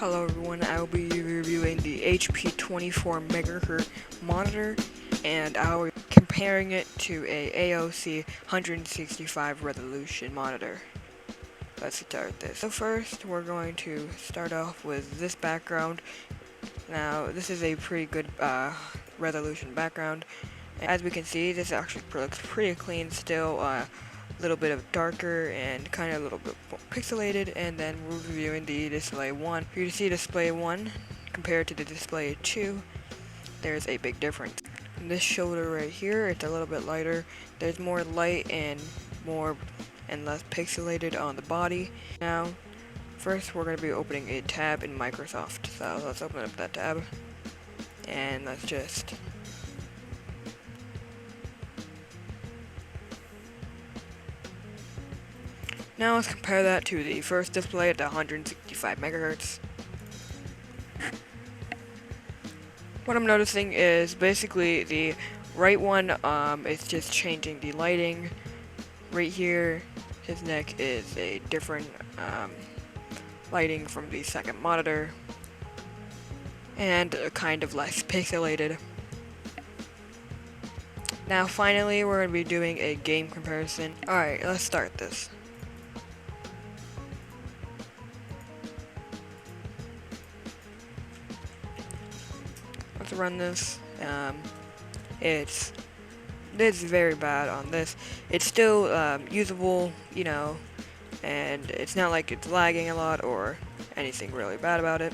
Hello everyone, I will be reviewing the HP 24 MHz monitor, and I'll be comparing it to a AOC 165 resolution monitor. Let's start this. So first, we're going to start off with this background. Now, this is a pretty good resolution background. As we can see, this actually looks pretty clean still. Little bit of darker and kind of a little bit more pixelated, and then we're reviewing the display 1. If you see display 1 compared to the display 2, there's a big difference. In this shoulder right here, it's a little bit lighter. There's more light and more and less pixelated on the body. Now, first we're going to be opening a tab in Microsoft. So let's open up that tab, and let's just now let's compare that to the first display at the 165 MHz. What I'm noticing is basically the right one is just changing the lighting. Right here, his neck is a different lighting from the second monitor, and kind of less pixelated. Now finally, we're going to be doing a game comparison. Alright, let's start this. Let's run this. It's very bad on this. It's still usable, you know, and it's not like it's lagging a lot or anything really bad about it.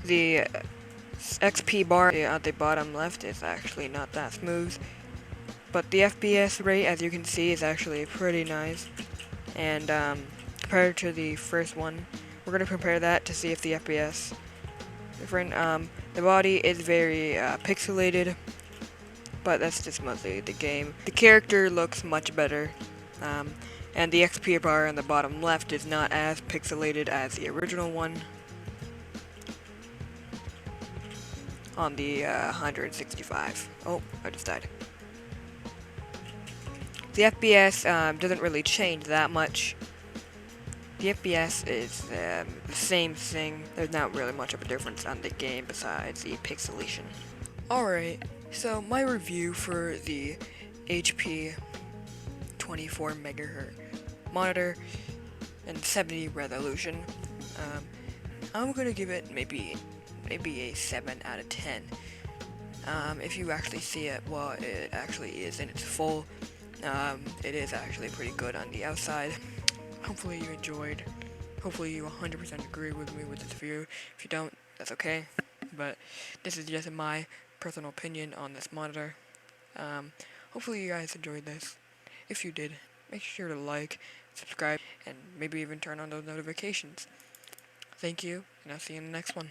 The XP bar at the bottom left is actually not that smooth, but the FPS rate, as you can see, is actually pretty nice. And compared to the first one, we're gonna compare that to see if the FPS different. The body is very pixelated, but that's just mostly the game. The character looks much better, and the XP bar on the bottom left is not as pixelated as the original one on the 165. Oh, I just died. The FPS doesn't really change that much. The FPS is the same thing. There's not really much of a difference on the game besides the pixelation. Alright, so my review for the HP 24 MHz monitor and 70 resolution, I'm gonna give it maybe a 7 out of 10. If you actually see it, well, it actually is in its full. It is actually pretty good on the outside. Hopefully you enjoyed. Hopefully you 100% agree with me with this review. If you don't, that's okay. But this is just my personal opinion on this monitor. Hopefully you guys enjoyed this. If you did, make sure to like, subscribe, and maybe even turn on those notifications. Thank you, and I'll see you in the next one.